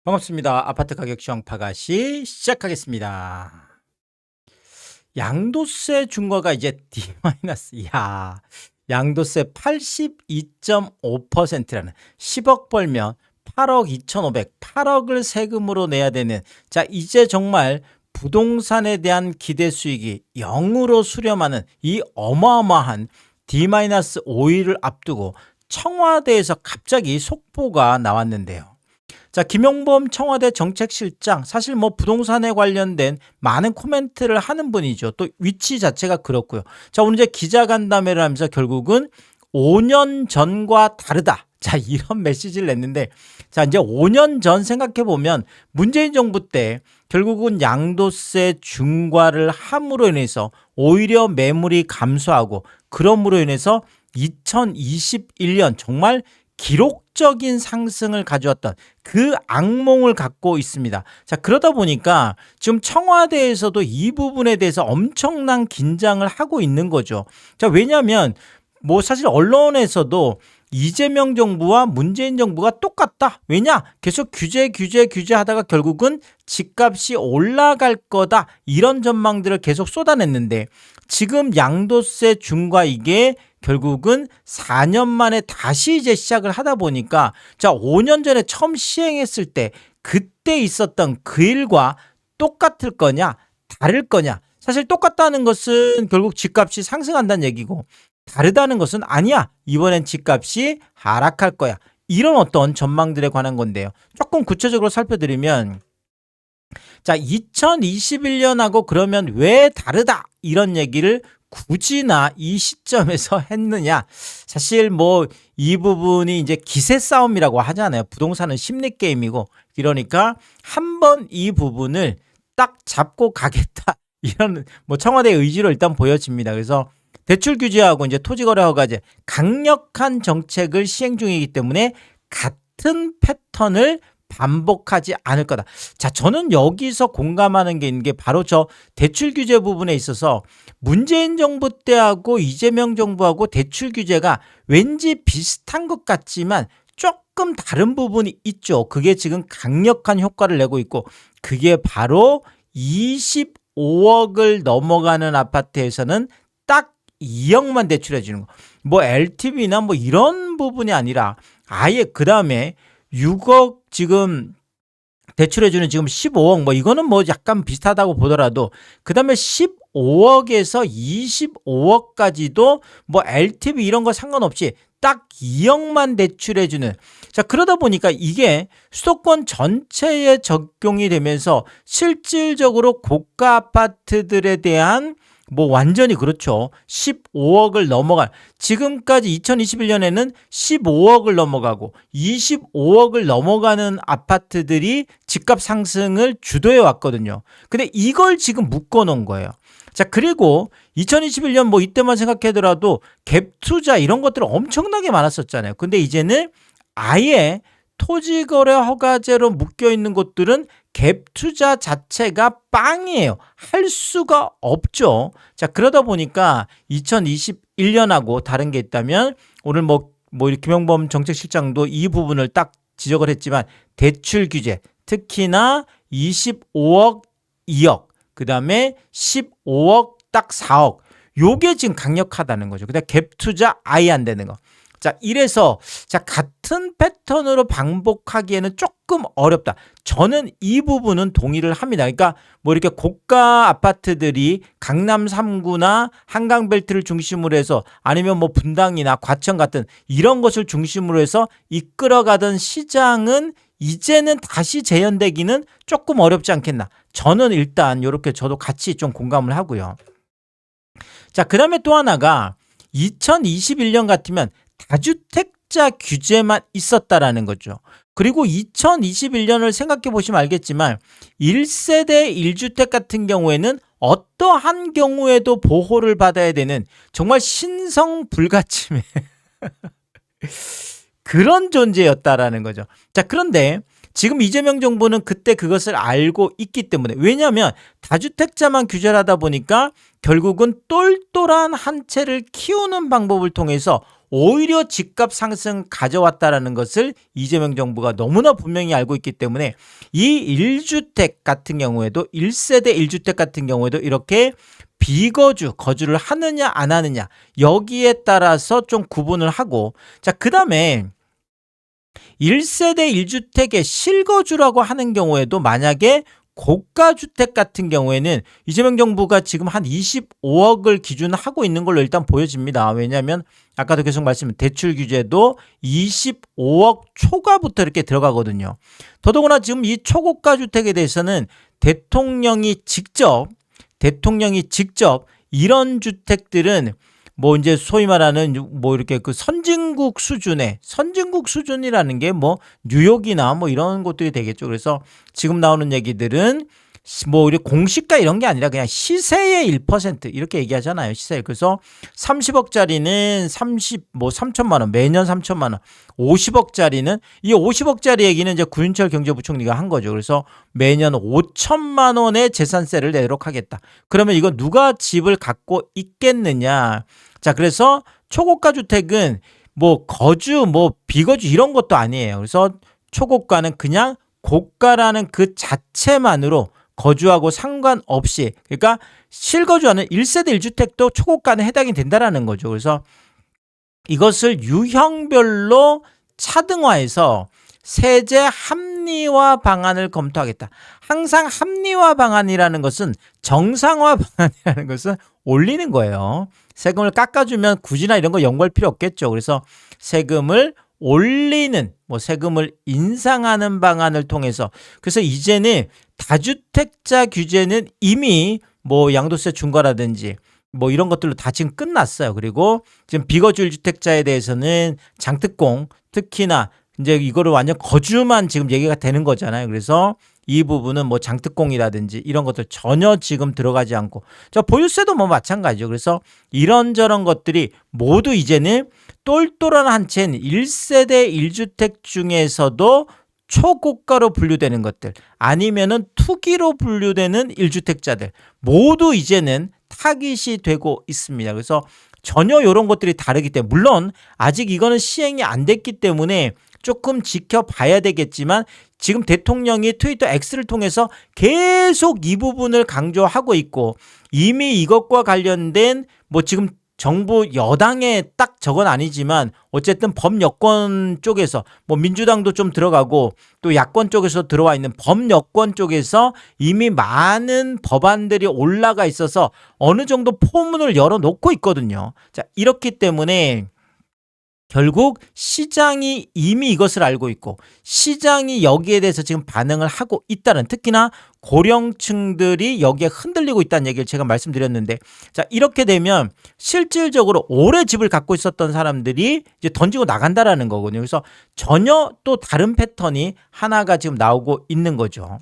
반갑습니다. 아파트 가격 시황 파가시 시작하겠습니다. 양도세 중과가 이제 D 야 양도세 82.5%라는 10억 벌면 8억 2,500, 8억을 세금으로 내야 되는, 자 이제 정말 부동산에 대한 기대 수익이 0으로 수렴하는 이 어마어마한 D-5를 앞두고 청와대에서 갑자기 속보가 나왔는데요. 자, 김용범 청와대 정책실장, 사실 뭐 부동산에 관련된 많은 코멘트를 하는 분이죠. 또 위치 자체가 그렇고요. 자, 오늘 이제 기자간담회를 하면서 결국은 5년 전과 다르다. 자, 이런 메시지를 냈는데, 자, 이제 5년 전 생각해 보면 문재인 정부 때 결국은 양도세 중과를 함으로 인해서 오히려 매물이 감소하고, 그럼으로 인해서 2021년 정말 기록적인 상승을 가져왔던 그 악몽을 갖고 있습니다. 자, 그러다 보니까 지금 청와대에서도 이 부분에 대해서 엄청난 긴장을 하고 있는 거죠. 자, 왜냐하면 뭐 사실 언론에서도 이재명 정부와 문재인 정부가 똑같다. 왜냐? 계속 규제 하다가 결국은 집값이 올라갈 거다. 이런 전망들을 계속 쏟아냈는데, 지금 양도세 중과 이게 결국은 4년 만에 다시 이제 시작을 하다 보니까, 자, 5년 전에 처음 시행했을 때 그때 있었던 그 일과 똑같을 거냐, 다를 거냐. 사실 똑같다는 것은 결국 집값이 상승한다는 얘기고, 다르다는 것은 아니야, 이번엔 집값이 하락할 거야. 이런 어떤 전망들에 관한 건데요. 조금 구체적으로 살펴드리면, 자, 2021년하고 그러면 왜 다르다, 이런 얘기를 굳이나 이 시점에서 했느냐. 사실 뭐 이 부분이 이제 기세 싸움이라고 하잖아요. 부동산은 심리 게임이고, 그러니까 한번 이 부분을 딱 잡고 가겠다, 이런 뭐 청와대의 의지로 일단 보여집니다. 그래서 대출 규제하고 이제 토지거래 허가제 강력한 정책을 시행 중이기 때문에 같은 패턴을 반복하지 않을 거다. 자, 저는 여기서 공감하는 게 있는 게 바로 저 대출 규제 부분에 있어서 문재인 정부 때하고 이재명 정부하고 대출 규제가 왠지 비슷한 것 같지만 조금 다른 부분이 있죠. 그게 지금 강력한 효과를 내고 있고, 그게 바로 25억을 넘어가는 아파트에서는 딱 2억만 대출해 주는 거. 뭐 LTV나 뭐 이런 부분이 아니라 아예 그 다음에 6억 지금 대출해주는 지금 15억, 뭐 이거는 뭐 약간 비슷하다고 보더라도 그 다음에 15억에서 25억까지도 뭐 LTV 이런 거 상관없이 딱 2억만 대출해주는. 자, 그러다 보니까 이게 수도권 전체에 적용이 되면서 실질적으로 고가 아파트들에 대한 뭐 완전히 그렇죠. 15억을 넘어갈, 지금까지 2021년에는 15억을 넘어가고 25억을 넘어가는 아파트들이 집값 상승을 주도해 왔거든요. 근데 이걸 지금 묶어 놓은 거예요. 자, 그리고 2021년 뭐 이때만 생각하더라도 갭 투자 이런 것들 엄청나게 많았었잖아요. 근데 이제는 아예 토지거래 허가제로 묶여 있는 곳들은 갭 투자 자체가 빵이에요. 할 수가 없죠. 자, 그러다 보니까 2021년하고 다른 게 있다면, 오늘 뭐 김용범 정책실장도 이 부분을 딱 지적을 했지만, 대출 규제, 특히나 25억 2억, 그 다음에 15억 딱 4억, 요게 지금 강력하다는 거죠. 그다음 갭 투자 아예 안 되는 거. 자, 이래서 자, 같은 패턴으로 반복하기에는 조금 어렵다. 저는 이 부분은 동의를 합니다. 그러니까 뭐 이렇게 고가 아파트들이 강남 3구나 한강벨트를 중심으로 해서, 아니면 뭐 분당이나 과천 같은 이런 것을 중심으로 해서 이끌어가던 시장은 이제는 다시 재현되기는 조금 어렵지 않겠나. 저는 일단 이렇게 저도 같이 좀 공감을 하고요. 자, 그 다음에 또 하나가 2021년 같으면 다주택자 규제만 있었다라는 거죠. 그리고 2021년을 생각해 보시면 알겠지만 1세대 1주택 같은 경우에는 어떠한 경우에도 보호를 받아야 되는 정말 신성 불가침의 그런 존재였다라는 거죠. 자, 그런데 지금 이재명 정부는 그때 그것을 알고 있기 때문에, 왜냐하면 다주택자만 규제를 하다 보니까 결국은 똘똘한 한 채를 키우는 방법을 통해서 오히려 집값 상승 가져왔다라는 것을 이재명 정부가 너무나 분명히 알고 있기 때문에 이 1주택 같은 경우에도 1세대 1주택 같은 경우에도 이렇게 거주를 하느냐 안 하느냐 여기에 따라서 좀 구분을 하고, 자, 그다음에 1세대 1주택의 실거주라고 하는 경우에도 만약에 고가주택 같은 경우에는 이재명 정부가 지금 한 25억을 기준하고 있는 걸로 일단 보여집니다. 왜냐하면 아까도 계속 말씀드린 대출 규제도 25억 초과부터 이렇게 들어가거든요. 더더구나 지금 이 초고가 주택에 대해서는 대통령이 직접 이런 주택들은 뭐 이제 소위 말하는 뭐 이렇게 그 선진국 수준이라는 게 뭐 뉴욕이나 뭐 이런 곳들이 되겠죠. 그래서 지금 나오는 얘기들은 뭐 우리 공시가 이런 게 아니라 그냥 시세의 1% 이렇게 얘기하잖아요. 시세. 그래서 30억짜리는 3천만 원, 매년 3천만 원. 50억짜리는 이 50억짜리 얘기는 이제 구윤철 경제부총리가 한 거죠. 그래서 매년 5천만 원의 재산세를 내도록 하겠다. 그러면 이거 누가 집을 갖고 있겠느냐? 자, 그래서 초고가 주택은 뭐 거주, 뭐 비거주 이런 것도 아니에요. 그래서 초고가는 그냥 고가라는 그 자체만으로 거주하고 상관없이, 그러니까 실거주하는 1세대 1주택도 초고가는 해당이 된다라는 거죠. 그래서 이것을 유형별로 차등화해서 세제 합리화 방안을 검토하겠다. 항상 합리화 방안이라는 것은 정상화 방안이라는 것은 올리는 거예요. 세금을 깎아주면 굳이나 이런 거 연구할 필요 없겠죠. 그래서 세금을 올리는, 뭐 세금을 인상하는 방안을 통해서, 그래서 이제는 다주택자 규제는 이미 뭐 양도세 중과라든지 뭐 이런 것들로 다 지금 끝났어요. 그리고 지금 비거주 1주택자에 대해서는 장특공, 특히나 이제 이거를 완전 거주만 지금 얘기가 되는 거잖아요. 그래서 이 부분은 뭐 장특공이라든지 이런 것들 전혀 지금 들어가지 않고, 자, 보유세도 뭐 마찬가지죠. 그래서 이런저런 것들이 모두 이제는 똘똘한 한 채인 1세대 1주택 중에서도 초고가로 분류되는 것들, 아니면은 투기로 분류되는 1주택자들 모두 이제는 타깃이 되고 있습니다. 그래서 전혀 이런 것들이 다르기 때문에, 물론 아직 이거는 시행이 안 됐기 때문에 조금 지켜봐야 되겠지만, 지금 대통령이 트위터 X를 통해서 계속 이 부분을 강조하고 있고, 이미 이것과 관련된 뭐 지금 정부 여당의 딱 저건 아니지만 어쨌든 범여권 쪽에서 뭐 민주당도 좀 들어가고 또 야권 쪽에서 들어와 있는 범여권 쪽에서 이미 많은 법안들이 올라가 있어서 어느 정도 포문을 열어놓고 있거든요. 자, 이렇기 때문에 결국 시장이 이미 이것을 알고 있고 시장이 여기에 대해서 지금 반응을 하고 있다는, 특히나 고령층들이 여기에 흔들리고 있다는 얘기를 제가 말씀드렸는데, 자, 이렇게 되면 실질적으로 오래 집을 갖고 있었던 사람들이 이제 던지고 나간다라는 거거든요. 그래서 전혀 또 다른 패턴이 하나가 지금 나오고 있는 거죠.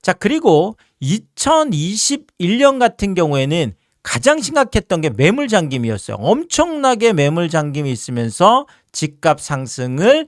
자, 그리고 2021년 같은 경우에는 가장 심각했던 게 매물 잠김이었어요. 엄청나게 매물 잠김이 있으면서 집값 상승을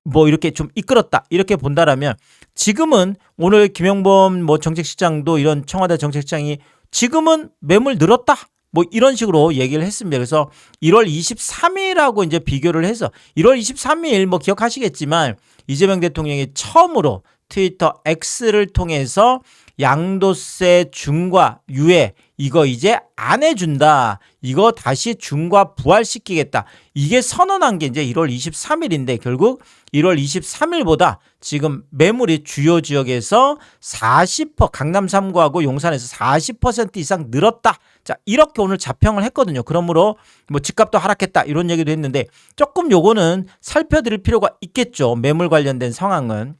뭐 이렇게 좀 이끌었다, 이렇게 본다라면, 지금은 오늘 김영범 뭐 정책시장도 이런 청와대 정책시장이 지금은 매물 늘었다 뭐 이런 식으로 얘기를 했습니다. 그래서 1월 23일하고 이제 비교를 해서 1월 23일 뭐 기억하시겠지만 이재명 대통령이 처음으로 트위터 X를 통해서 양도세 중과 유예 이거 이제 안 해준다, 이거 다시 중과 부활시키겠다, 이게 선언한 게 이제 1월 23일인데 결국 1월 23일보다 지금 매물이 주요 지역에서 40%, 강남 3구하고 용산에서 40% 이상 늘었다. 자, 이렇게 오늘 자평을 했거든요. 그러므로 뭐 집값도 하락했다 이런 얘기도 했는데, 조금 요거는 살펴드릴 필요가 있겠죠. 매물 관련된 상황은.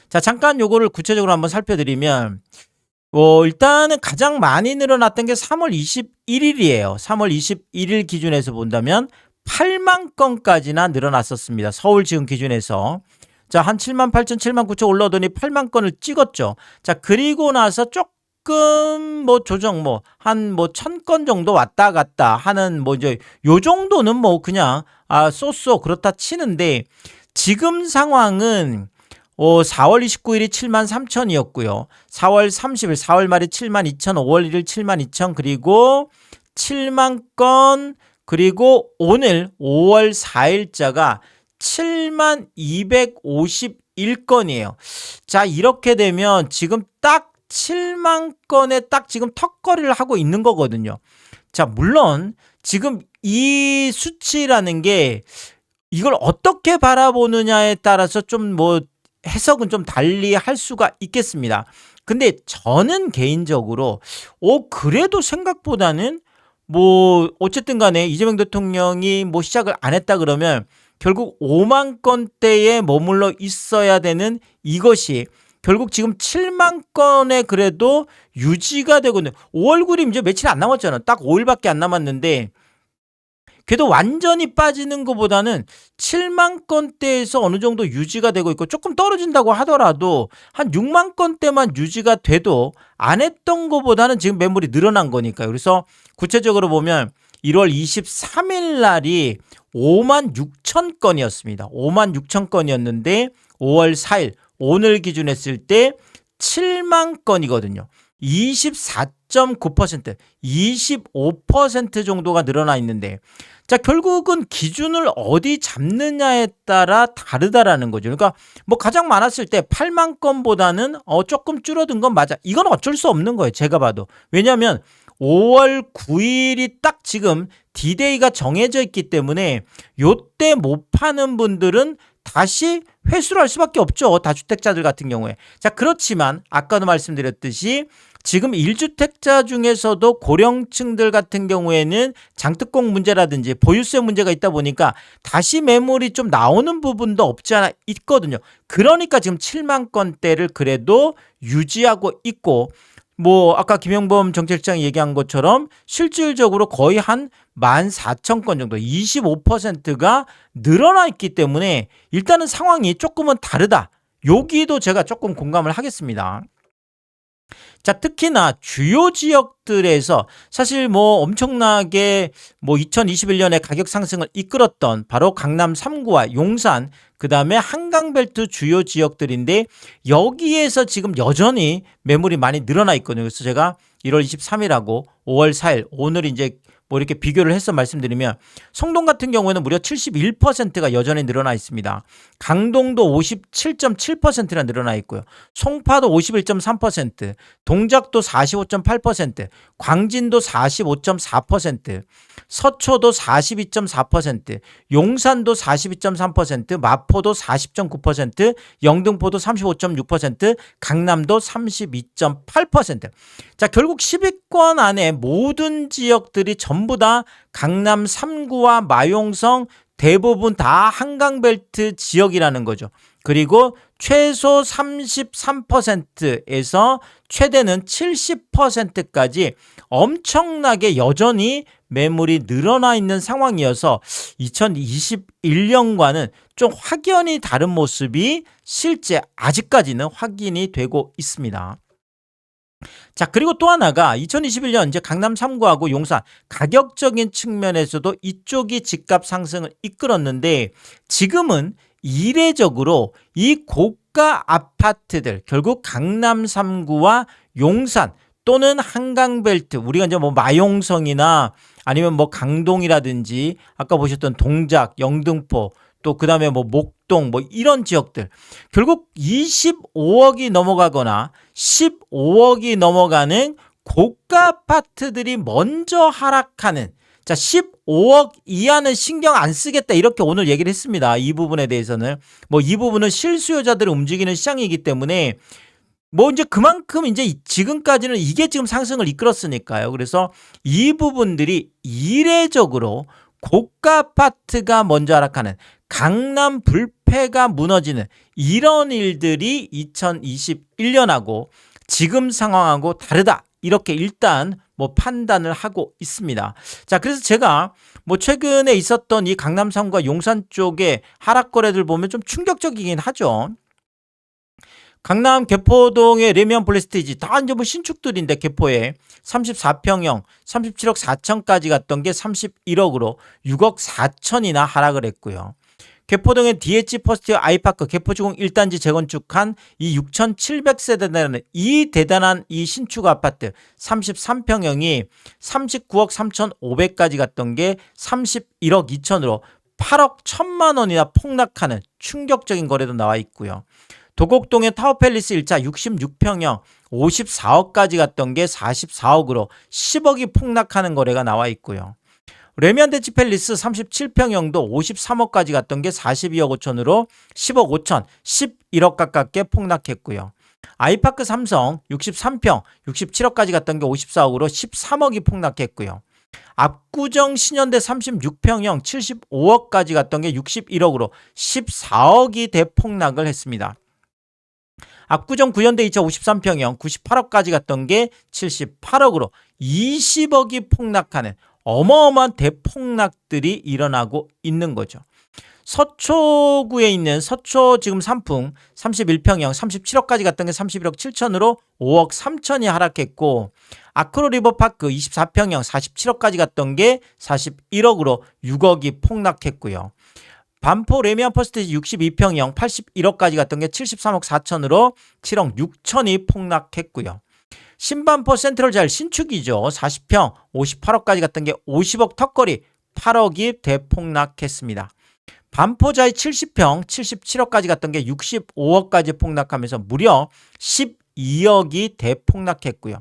자, 잠깐 요거를 구체적으로 한번 살펴드리면, 일단은 가장 많이 늘어났던 게 3월 21일이에요. 3월 21일 기준에서 본다면 8만 건까지나 늘어났었습니다. 서울 지금 기준에서. 자, 한 7만 8천, 7만 9천 올라오더니 8만 건을 찍었죠. 자, 그리고 나서 조금 뭐 조정 한 1,000건 정도 왔다 갔다 하는 뭐 이제 요 정도는 뭐 그냥 쏘쏘 그렇다 치는데, 지금 상황은 4월 29일이 7만 3천이었고요. 4월 30일, 4월 말이 7만 2천, 5월 1일 7만 2천, 그리고 7만 건, 그리고 오늘 5월 4일자가 7251건이에요. 자, 이렇게 되면 지금 딱 7만 건에 딱 지금 턱걸이를 하고 있는 거거든요. 자, 물론 지금 이 수치라는 게 이걸 어떻게 바라보느냐에 따라서 좀 뭐 해석은 좀 달리 할 수가 있겠습니다. 근데 저는 개인적으로 그래도 생각보다는 뭐 어쨌든 간에 이재명 대통령이 뭐 시작을 안 했다 그러면 결국 5만 건대에 머물러 있어야 되는 이것이 결국 지금 7만 건에 그래도 유지가 되거든요. 5월 9일 이제 며칠 안 남았잖아. 딱 5일밖에 안 남았는데 그래도 완전히 빠지는 것보다는 7만 건대에서 어느 정도 유지가 되고 있고 조금 떨어진다고 하더라도 한 6만 건대만 유지가 돼도 안 했던 것보다는 지금 매물이 늘어난 거니까요. 그래서 구체적으로 보면 1월 23일 날이 5만 6천 건이었습니다. 5만 6천 건이었는데 5월 4일 오늘 기준 했을 때 7만 건이거든요. 24.9%, 25% 정도가 늘어나 있는데 자, 결국은 기준을 어디 잡느냐에 따라 다르다라는 거죠. 그러니까 뭐 가장 많았을 때 8만 건보다는 조금 줄어든 건 맞아. 이건 어쩔 수 없는 거예요. 제가 봐도. 왜냐하면 5월 9일이 딱 지금 D-Day가 정해져 있기 때문에 요때 못 파는 분들은 다시 회수를 할 수밖에 없죠. 다주택자들 같은 경우에. 자, 그렇지만 아까도 말씀드렸듯이 지금 1주택자 중에서도 고령층들 같은 경우에는 장특공 문제라든지 보유세 문제가 있다 보니까 다시 매물이 좀 나오는 부분도 없지 않아 있거든요. 그러니까 지금 7만 건대를 그래도 유지하고 있고 뭐 아까 김영범 정책실장이 얘기한 것처럼 실질적으로 거의 한 14,000건 정도 25%가 늘어나 있기 때문에 일단은 상황이 조금은 다르다. 여기도 제가 조금 공감을 하겠습니다. 자, 특히나 주요 지역들에서 사실 뭐 엄청나게 뭐 2021년에 가격 상승을 이끌었던 바로 강남 3구와 용산 그다음에 한강벨트 주요 지역들인데 여기에서 지금 여전히 매물이 많이 늘어나 있거든요. 그래서 제가 1월 23일하고 5월 4일 오늘 이제 뭐 이렇게 비교를 해서 말씀드리면 성동 같은 경우에는 무려 71%가 여전히 늘어나 있습니다. 강동도 57.7%나 늘어나 있고요. 송파도 51.3%, 동작도 45.8%, 광진도 45.4%, 서초도 42.4%, 용산도 42.3%, 마포도 40.9%, 영등포도 35.6%, 강남도 32.8%. 자, 결국 10위권 안에 모든 지역들이 전부 다 강남 3구와 마용성 대부분 다 한강벨트 지역이라는 거죠. 그리고 최소 33%에서 최대는 70%까지 엄청나게 여전히 매물이 늘어나 있는 상황이어서 2021년과는 좀 확연히 다른 모습이 실제 아직까지는 확인이 되고 있습니다. 자, 그리고 또 하나가 2021년 이제 강남 3구하고 용산 가격적인 측면에서도 이쪽이 집값 상승을 이끌었는데 지금은 이례적으로 이 고가 아파트들 결국 강남 3구와 용산 또는 한강벨트 우리가 이제 뭐 마용성이나 아니면 뭐 강동이라든지 아까 보셨던 동작, 영등포 또 그다음에 뭐 목동 뭐 이런 지역들 결국 25억이 넘어가거나 15억이 넘어가는 고가 아파트들이 먼저 하락하는 자 15억 이하는 신경 안 쓰겠다 이렇게 오늘 얘기를 했습니다. 이 부분에 대해서는 뭐 이 부분은 실수요자들을 움직이는 시장이기 때문에 뭐 이제 그만큼 이제 지금까지는 이게 지금 상승을 이끌었으니까요. 그래서 이 부분들이 이례적으로 고가 아파트가 먼저 하락하는 강남 불패가 무너지는 이런 일들이 2021년하고 지금 상황하고 다르다. 이렇게 일단 뭐 판단을 하고 있습니다. 자, 그래서 제가 뭐 최근에 있었던 이 강남 3구와 용산 쪽의 하락 거래들 보면 좀 충격적이긴 하죠. 강남 개포동의 레미안 블레스테이지 다 이제 뭐 신축들인데 개포에 34평형 37억 4천까지 갔던 게 31억으로 6억 4천이나 하락을 했고요. 개포동의 DH 퍼스트 아이파크 개포주공 1단지 재건축한 이 6,700세대라는 이 대단한 이 신축 아파트 33평형이 39억 3,500까지 갔던 게 31억 2천으로 8억 1천만 원이나 폭락하는 충격적인 거래도 나와 있고요. 도곡동의 타워팰리스 1차 66평형 54억까지 갔던 게 44억으로 10억이 폭락하는 거래가 나와 있고요. 레미안대치 팰리스 37평형도 53억까지 갔던 게 42억 5천으로 10억 5천, 11억 가깝게 폭락했고요. 아이파크 삼성 63평 67억까지 갔던 게 54억으로 13억이 폭락했고요. 압구정 신현대 36평형 75억까지 갔던 게 61억으로 14억이 대폭락을 했습니다. 압구정 구현대 2차 53평형 98억까지 갔던 게 78억으로 20억이 폭락하는 어마어마한 대폭락들이 일어나고 있는 거죠. 서초구에 있는 서초 지금 삼풍 31평형 37억까지 갔던 게 31억 7천으로 5억 3천이 하락했고, 아크로 리버파크 24평형 47억까지 갔던 게 41억으로 6억이 폭락했고요. 반포 레미안 퍼스트 62평형 81억까지 갔던 게 73억 4천으로 7억 6천이 폭락했고요. 신반포 센트럴 자일 신축이죠. 40평 58억까지 갔던 게 50억 턱걸이 8억이 대폭락했습니다. 반포자이 70평 77억까지 갔던 게 65억까지 폭락하면서 무려 12억이 대폭락했고요.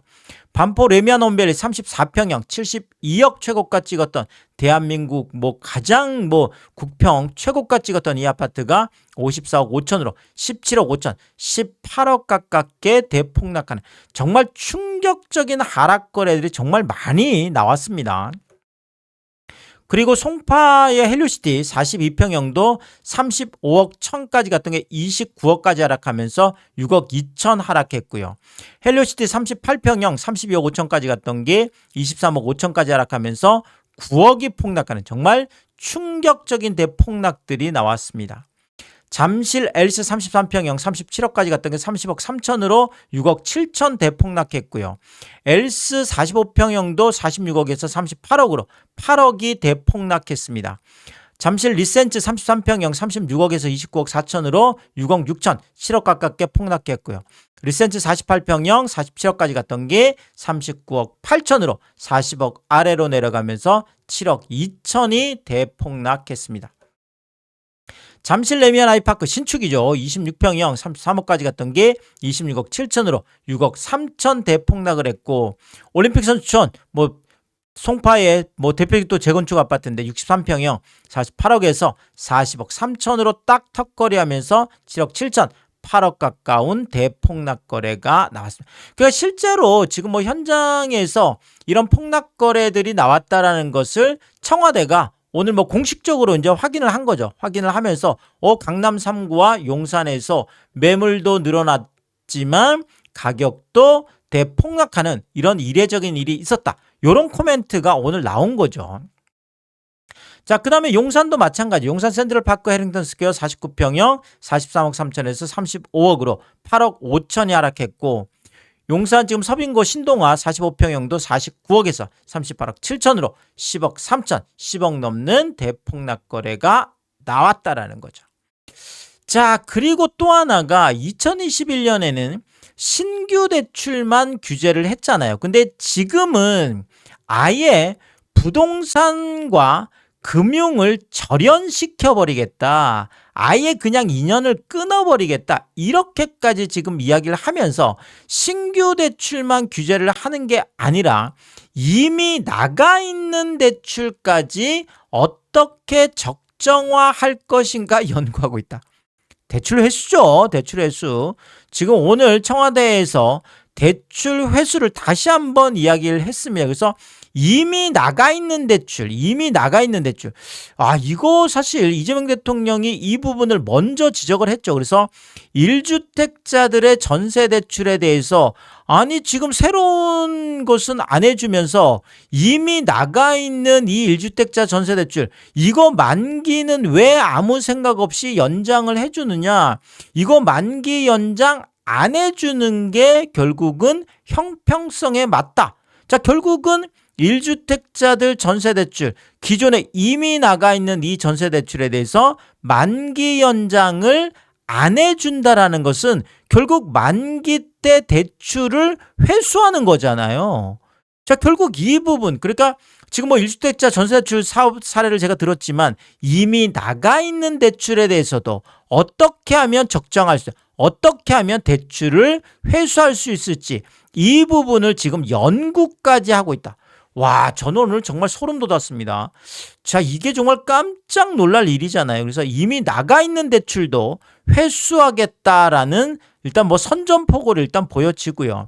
반포 레미안 온벨리 34평형 72억 최고가 찍었던 대한민국 가장 국평 최고가 찍었던 이 아파트가 54억 5천으로 17억 5천 18억 가깝게 대폭락하는 정말 충격적인 하락 거래들이 정말 많이 나왔습니다. 그리고 송파의 헬리오시티 42평형도 35억 1천까지 갔던 게 29억까지 하락하면서 6억 2천 하락했고요. 헬리오시티 38평형 32억 5천까지 갔던 게 23억 5천까지 하락하면서 9억이 폭락하는 정말 충격적인 대폭락들이 나왔습니다. 잠실 엘스 33평형 37억까지 갔던 게 30억 3천으로 6억 7천 대폭락했고요. 엘스 45평형도 46억에서 38억으로 8억이 대폭락했습니다. 잠실 리센츠 33평형 36억에서 29억 4천으로 6억 6천 7억 가깝게 폭락했고요. 리센츠 48평형 47억까지 갔던 게 39억 8천으로 40억 아래로 내려가면서 7억 2천이 대폭락했습니다. 잠실 레미안 아이파크 신축이죠. 26평형 33억까지 갔던 게 26억 7천으로 6억 3천 대폭락을 했고, 올림픽 선수촌 송파의 대표적인 또 재건축 아파트인데 63평형 48억에서 40억 3천으로 딱 턱걸이하면서 7억 7천 8억 가까운 대폭락 거래가 나왔습니다. 그러니까 실제로 지금 현장에서 이런 폭락 거래들이 나왔다라는 것을 청와대가 오늘 공식적으로 이제 확인을 한 거죠. 확인을 하면서 강남 3구와 용산에서 매물도 늘어났지만 가격도 대폭락하는 이런 이례적인 일이 있었다. 이런 코멘트가 오늘 나온 거죠. 자, 그 다음에 용산도 마찬가지. 용산 센트럴파크 해링턴 스퀘어 49평형 43억 3천에서 35억으로 8억 5천이 하락했고, 용산 지금 서빙고 신동아 45평형도 49억에서 38억 7천으로 10억 3천, 10억 넘는 대폭락 거래가 나왔다라는 거죠. 자, 그리고 또 하나가 2021년에는 신규 대출만 규제를 했잖아요. 근데 지금은 아예 부동산과 금융을 절연시켜버리겠다. 아예 그냥 인연을 끊어버리겠다. 이렇게까지 지금 이야기를 하면서 신규 대출만 규제를 하는 게 아니라 이미 나가 있는 대출까지 어떻게 적정화할 것인가 연구하고 있다. 대출 회수죠. 대출 회수. 지금 오늘 청와대에서 대출 회수를 다시 한번 이야기를 했습니다. 그래서 이미 나가 있는 대출. 이거 사실 이재명 대통령이 이 부분을 먼저 지적을 했죠. 그래서 1주택자들의 전세 대출에 대해서 지금 새로운 것은 안 해주면서 이미 나가 있는 이 1주택자 전세 대출, 이거 만기는 왜 아무 생각 없이 연장을 해주느냐. 이거 만기 연장 안 해주는 게 결국은 형평성에 맞다. 자, 결국은 1주택자들 전세대출, 기존에 이미 나가 있는 이 전세대출에 대해서 만기 연장을 안 해준다라는 것은 결국 만기 때 대출을 회수하는 거잖아요. 자, 결국 이 부분, 그러니까 지금 뭐 1주택자 전세대출 사업 사례를 제가 들었지만 이미 나가 있는 대출에 대해서도 어떻게 하면 적정할 수, 어떻게 하면 대출을 회수할 수 있을지 이 부분을 지금 연구까지 하고 있다. 와, 저는 오늘 정말 소름 돋았습니다. 자, 이게 정말 깜짝 놀랄 일이잖아요. 그래서 이미 나가 있는 대출도 회수하겠다라는 일단 뭐 선전포고를 일단 보여지고요.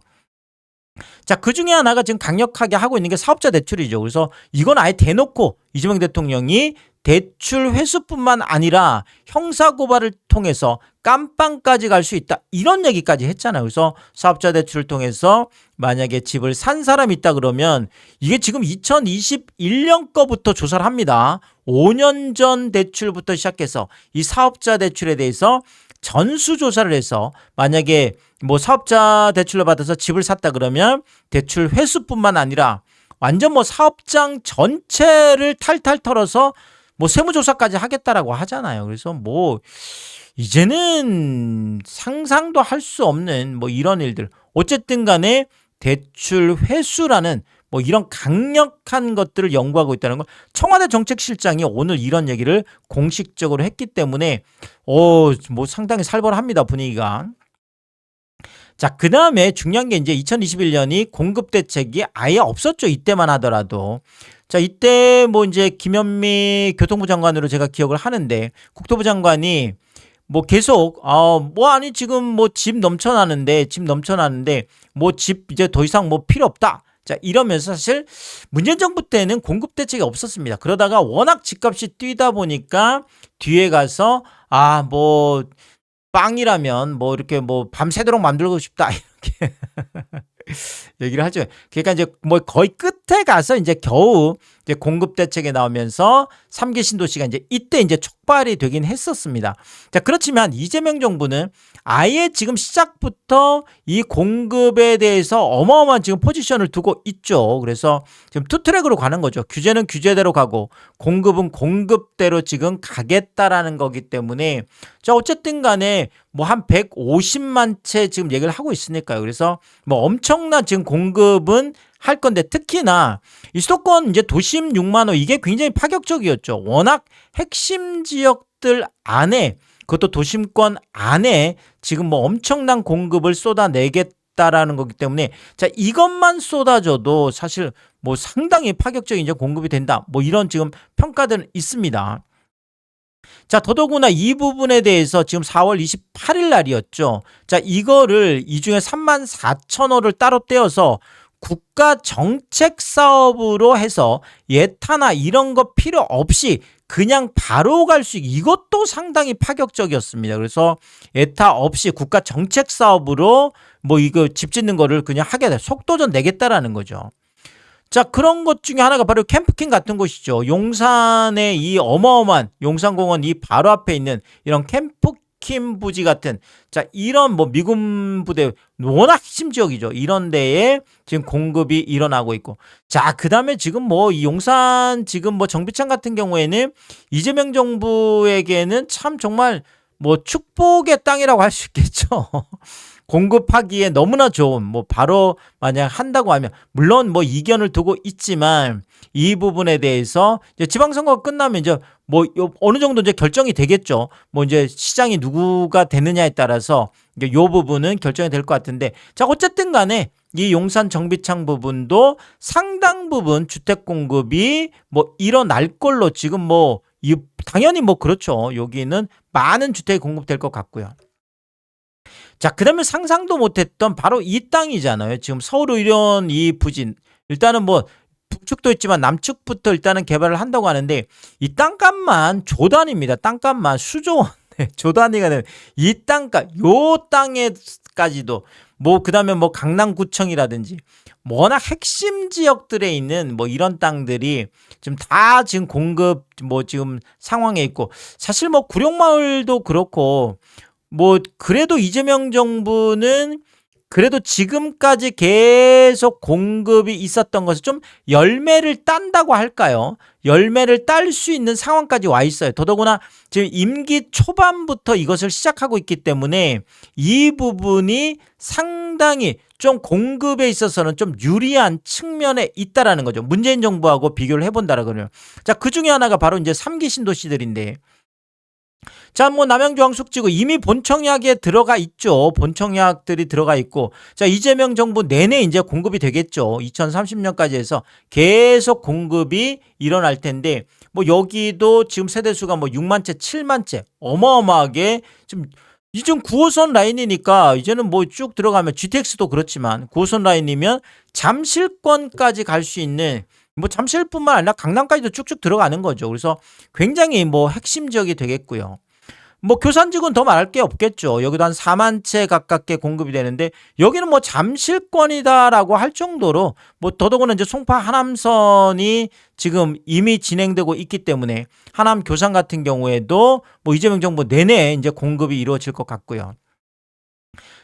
자, 그 중에 하나가 지금 강력하게 하고 있는 게 사업자 대출이죠. 그래서 이건 아예 대놓고 이재명 대통령이 대출 회수뿐만 아니라 형사고발을 통해서 깜빵까지 갈 수 있다. 이런 얘기까지 했잖아요. 그래서 사업자 대출을 통해서 만약에 집을 산 사람이 있다 그러면 이게 지금 2021년 거부터 조사를 합니다. 5년 전 대출부터 시작해서 이 사업자 대출에 대해서 전수조사를 해서 만약에 뭐 사업자 대출로 받아서 집을 샀다 그러면 대출 회수뿐만 아니라 완전 뭐 사업장 전체를 탈탈 털어서 뭐 세무조사까지 하겠다라고 하잖아요. 그래서 뭐 이제는 상상도 할 수 없는 뭐 이런 일들. 어쨌든 간에 대출 회수라는 뭐 이런 강력한 것들을 연구하고 있다는 걸 청와대 정책실장이 오늘 이런 얘기를 공식적으로 했기 때문에 뭐 상당히 살벌합니다, 분위기가. 자, 그 다음에 중요한 게 이제 2021년이 공급 대책이 아예 없었죠. 이때만 하더라도. 자, 이때 뭐 이제 김현미 교통부 장관으로 제가 기억을 하는데 국토부 장관이 뭐 계속 뭐 아니 지금 뭐 집 넘쳐나는데 뭐 집 이제 더 이상 뭐 필요 없다. 자, 이러면서 사실 문재인 정부 때는 공급 대책이 없었습니다. 그러다가 워낙 집값이 뛰다 보니까 뒤에 가서 뭐 빵이라면 뭐 이렇게 뭐 밤새도록 만들고 싶다 이렇게 얘기를 하죠. 그러니까 이제 뭐 거의 끝에 가서 이제 겨우 이제 공급 대책에 나오면서 3기 신도시가 이제 이때 이제 촉발이 되긴 했었습니다. 자, 그렇지만 이재명 정부는 아예 지금 시작부터 이 공급에 대해서 어마어마한 지금 포지션을 두고 있죠. 그래서 지금 투트랙으로 가는 거죠. 규제는 규제대로 가고 공급은 공급대로 지금 가겠다라는 거기 때문에 자, 어쨌든 간에 뭐 한 150만 채 지금 얘기를 하고 있으니까요. 그래서 뭐 엄청난 지금 공급은 할 건데 특히나 이 수도권 이제 도심 6만 호 이게 굉장히 파격적이었죠. 워낙 핵심 지역들 안에 그것도 도심권 안에 지금 뭐 엄청난 공급을 쏟아내겠다라는 거기 때문에 자, 이것만 쏟아져도 사실 뭐 상당히 파격적인 이제 공급이 된다. 뭐 이런 지금 평가들은 있습니다. 자, 더더구나 이 부분에 대해서 지금 4월 28일 날이었죠. 자, 이거를 이 중에 34,000호를 따로 떼어서 국가 정책 사업으로 해서 예타나 이런 거 필요 없이 그냥 바로 갈 수 이것도 상당히 파격적이었습니다. 그래서 예타 없이 국가 정책 사업으로 뭐 이거 집 짓는 거를 그냥 하게 돼 속도전 내겠다라는 거죠. 자, 그런 것 중에 하나가 바로 캠프킹 같은 곳이죠. 용산의 이 어마어마한 용산공원 이 바로 앞에 있는 이런 캠프킹 부지 같은 자, 이런 뭐 미군 부대 워낙 핵심 지역이죠. 이런 데에 지금 공급이 일어나고 있고 자, 그 다음에 지금 뭐 이 용산 지금 뭐 정비창 같은 경우에는 이재명 정부에게는 참 정말 뭐 축복의 땅이라고 할 수 있겠죠. 공급하기에 너무나 좋은 뭐 바로 만약 한다고 하면 물론 뭐 이견을 두고 있지만 이 부분에 대해서 이제 지방선거가 끝나면 이제 뭐 어느 정도 이제 결정이 되겠죠. 뭐 이제 시장이 누구가 되느냐에 따라서 이제 요 부분은 결정이 될 것 같은데 자, 어쨌든 간에 이 용산 정비창 부분도 상당 부분 주택 공급이 뭐 일어날 걸로 지금 뭐 당연히 뭐 그렇죠. 여기는 많은 주택이 공급될 것 같고요. 자, 그 다음에 상상도 못했던 바로 이 땅이잖아요. 지금 서울의료원 이 부진. 일단은 뭐 북측도 있지만 남측부터 일단은 개발을 한다고 하는데 이 땅값만 조 단위입니다. 땅값만 수조 원. 조 단위가 되는 이 땅값, 요 땅에까지도 뭐 그다음에 뭐 강남구청이라든지 워낙 핵심 지역들에 있는 뭐 이런 땅들이 지금 다 지금 공급 뭐 지금 상황에 있고 사실 뭐 구룡마을도 그렇고 뭐 그래도 이재명 정부는 그래도 지금까지 계속 공급이 있었던 것을 좀 열매를 딴다고 할까요? 열매를 딸 수 있는 상황까지 와 있어요. 더더구나 지금 임기 초반부터 이것을 시작하고 있기 때문에 이 부분이 상당히 좀 공급에 있어서는 좀 유리한 측면에 있다라는 거죠. 문재인 정부하고 비교를 해본다라고요. 자, 그 중에 하나가 바로 이제 3기 신도시들인데, 자, 뭐 남양주 황숙지구 이미 본청약에 들어가 있죠. 본청약들이 들어가 있고, 자, 이재명 정부 내내 이제 공급이 되겠죠. 2030년까지 해서 계속 공급이 일어날 텐데, 뭐 여기도 지금 세대수가 뭐 6만 채, 7만 채 어마어마하게 지금 이젠 9호선 라인이니까 이제는 뭐 쭉 들어가면 GTX도 그렇지만 9호선 라인이면 잠실권까지 갈 수 있는, 뭐 잠실뿐만 아니라 강남까지도 쭉쭉 들어가는 거죠. 그래서 굉장히 뭐 핵심 지역이 되겠고요. 뭐 교산지구는 더 말할 게 없겠죠. 여기도 한 4만 채 가깝게 공급이 되는데 여기는 뭐 잠실권이다라고 할 정도로 뭐 더더구나 이제 송파 하남선이 지금 이미 진행되고 있기 때문에 하남 교산 같은 경우에도 뭐 이재명 정부 내내 이제 공급이 이루어질 것 같고요.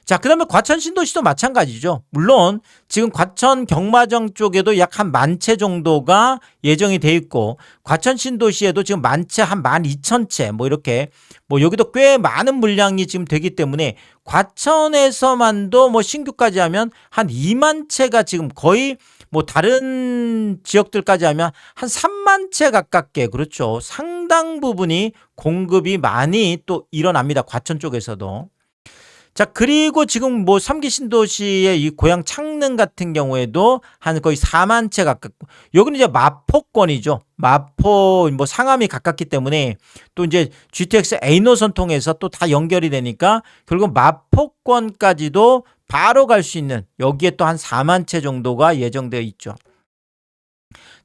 자, 그다음에 과천 신도시도 마찬가지죠. 물론 지금 과천 경마정 쪽에도 약 한 만 채 정도가 예정이 돼 있고, 과천 신도시에도 지금 만 채 한 12,000채 뭐 이렇게 뭐 여기도 꽤 많은 물량이 지금 되기 때문에 과천에서만도 뭐 신규까지 하면 한 2만 채가 지금 거의 뭐 다른 지역들까지 하면 한 3만 채 가깝게, 그렇죠, 상당 부분이 공급이 많이 또 일어납니다. 과천 쪽에서도. 자, 그리고 지금 뭐 3기 신도시의 이 고향 창릉 같은 경우에도 한 거의 4만 채 가깝고, 여기는 이제 마포권이죠. 마포 뭐 상암이 가깝기 때문에 또 이제 GTX A노선 통해서 또 다 연결이 되니까 결국 마포권까지도 바로 갈 수 있는, 여기에 또 한 4만 채 정도가 예정되어 있죠.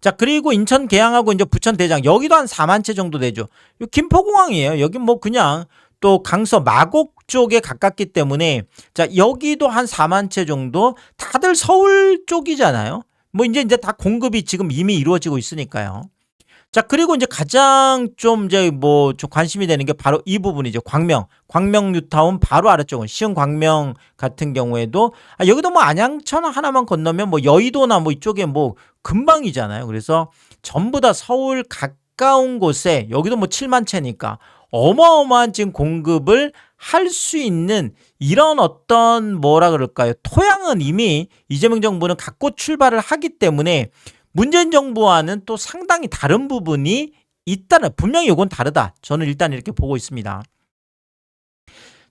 자, 그리고 인천 계양하고 이제 부천 대장 여기도 한 4만 채 정도 되죠. 김포공항이에요. 여기 뭐 그냥 또 강서 마곡 쪽에 가깝기 때문에, 자, 여기도 한 4만 채 정도, 다들 서울 쪽이잖아요. 뭐 이제 다 공급이 지금 이미 이루어지고 있으니까요. 자, 그리고 이제 가장 좀 이제 뭐 좀 관심이 되는 게 바로 이 부분이죠. 광명 뉴타운 바로 아래쪽은 시흥 광명 같은 경우에도 여기도 뭐 안양천 하나만 건너면 뭐 여의도나 뭐 이쪽에 뭐 금방이잖아요. 그래서 전부 다 서울 가까운 곳에 여기도 뭐 7만 채니까 어마어마한 지금 공급을 할 수 있는 이런 어떤 뭐라 그럴까요? 토양은 이미 이재명 정부는 갖고 출발을 하기 때문에 문재인 정부와는 또 상당히 다른 부분이 있다는, 분명히 이건 다르다. 저는 일단 이렇게 보고 있습니다.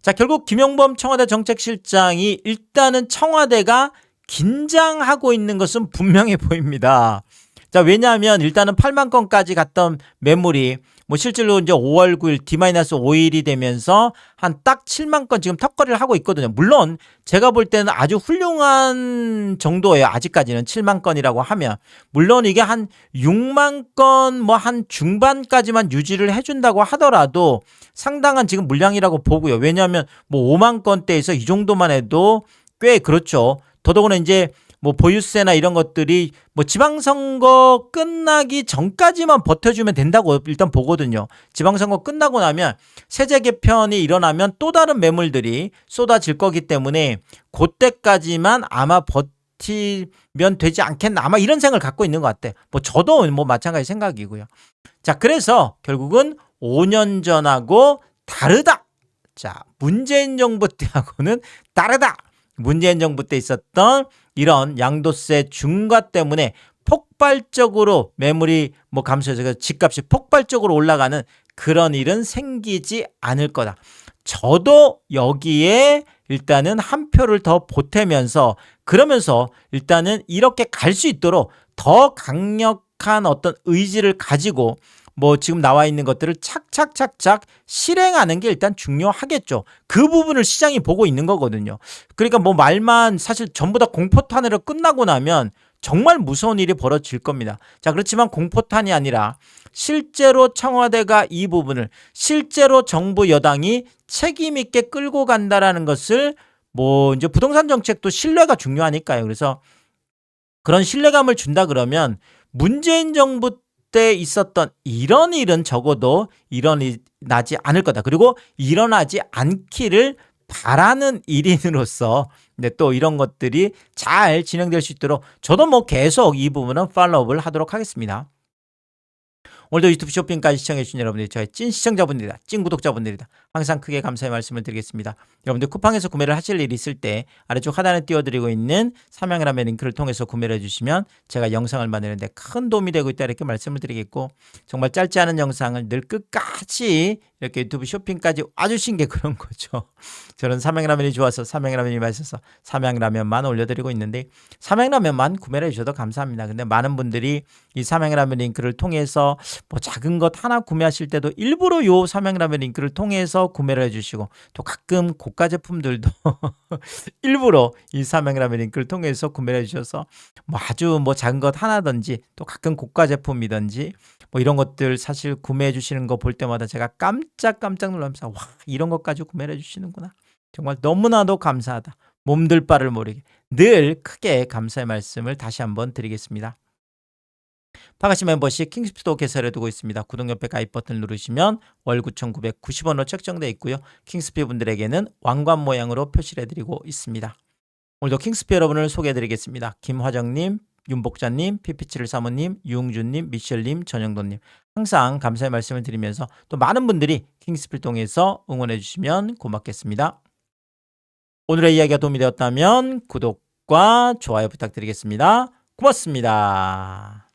자, 결국 김용범 청와대 정책실장이 일단은 청와대가 긴장하고 있는 것은 분명해 보입니다. 자, 왜냐하면 일단은 8만 건까지 갔던 매물이 뭐 실제로 이제 5월 9일 D-5일이 되면서 한 딱 7만 건 지금 턱걸이를 하고 있거든요. 물론 제가 볼 때는 아주 훌륭한 정도예요. 아직까지는 7만 건이라고 하면. 물론 이게 한 6만 건 뭐 한 중반까지만 유지를 해준다고 하더라도 상당한 지금 물량이라고 보고요. 왜냐하면 뭐 5만 건대에서 이 정도만 해도 꽤 그렇죠. 더더구나 이제 뭐 보유세나 이런 것들이 뭐 지방선거 끝나기 전까지만 버텨주면 된다고 일단 보거든요. 지방선거 끝나고 나면 세제 개편이 일어나면 또 다른 매물들이 쏟아질 거기 때문에 그때까지만 아마 버티면 되지 않겠나, 아마 이런 생각을 갖고 있는 것 같아요. 뭐 저도 뭐 마찬가지 생각이고요. 자, 그래서 결국은 5년 전하고 다르다. 자, 문재인 정부 때하고는 다르다. 문재인 정부 때 있었던 이런 양도세 중과 때문에 폭발적으로 매물이 뭐 감소해서 집값이 폭발적으로 올라가는 그런 일은 생기지 않을 거다. 저도 여기에 일단은 한 표를 더 보태면서, 그러면서 일단은 이렇게 갈 수 있도록 더 강력한 어떤 의지를 가지고 뭐 지금 나와 있는 것들을 착착착착 실행하는 게 일단 중요하겠죠. 그 부분을 시장이 보고 있는 거거든요. 그러니까 뭐 말만 사실 전부 다 공포탄으로 끝나고 나면 정말 무서운 일이 벌어질 겁니다. 자, 그렇지만 공포탄이 아니라 실제로 청와대가 이 부분을 실제로 정부 여당이 책임 있게 끌고 간다라는 것을, 뭐 이제 부동산 정책도 신뢰가 중요하니까요. 그래서 그런 신뢰감을 준다 그러면 문재인 정부 때 있었던 이런 일은 적어도 일어나지 않을 거다. 그리고 일어나지 않기를 바라는 일인으로서 네, 또 이런 것들이 잘 진행될 수 있도록 저도 뭐 계속 이 부분은 팔로우업을 하도록 하겠습니다. 오늘도 유튜브 쇼핑까지 시청해주신 여러분들이 저의 찐 시청자분들이다. 찐 구독자분들이다. 항상 크게 감사의 말씀을 드리겠습니다. 여러분들 쿠팡에서 구매를 하실 일이 있을 때 아래쪽 하단에 띄워드리고 있는 삼양라면 링크를 통해서 구매를 해주시면 제가 영상을 만드는데 큰 도움이 되고 있다 이렇게 말씀을 드리겠고, 정말 짧지 않은 영상을 늘 끝까지 이렇게 유튜브 쇼핑까지 와주신 게 그런 거죠. 저는 삼양라면이 좋아서 삼양라면이 맛있어서 삼양라면만 올려드리고 있는데, 삼양라면만 구매를 해주셔도 감사합니다. 근데 많은 분들이 이 삼양라면 링크를 통해서 뭐 작은 것 하나 구매하실 때도 일부러 요 삼양라면 링크를 통해서 구매를 해주시고, 또 가끔 고가 제품들도 일부러 이 삼양라면 링크를 통해서 구매를 해주셔서 뭐 아주 뭐 작은 것 하나든지 또 가끔 고가 제품이든지 뭐 이런 것들 사실 구매해 주시는 거 볼 때마다 제가 깜짝 놀라면서, 와, 이런 것까지 구매를 해주시는구나. 정말 너무나도 감사하다. 몸둘 바를 모르게 늘 크게 감사의 말씀을 다시 한번 드리겠습니다. 파가시 멤버십 킹스피도 개설해 두고 있습니다. 구독 옆에 가입 버튼을 누르시면 월 9,990원으로 책정되어 있고요. 킹스피 분들에게는 왕관 모양으로 표시를 해드리고 있습니다. 오늘도 킹스피 여러분을 소개해드리겠습니다. 김화정님, 윤복자님, 피피치를 사모님, 유웅준님, 미셸님, 전영돈님, 항상 감사의 말씀을 드리면서 또 많은 분들이 킹스피를 통해서 응원해 주시면 고맙겠습니다. 오늘의 이야기가 도움이 되었다면 구독과 좋아요 부탁드리겠습니다. 고맙습니다.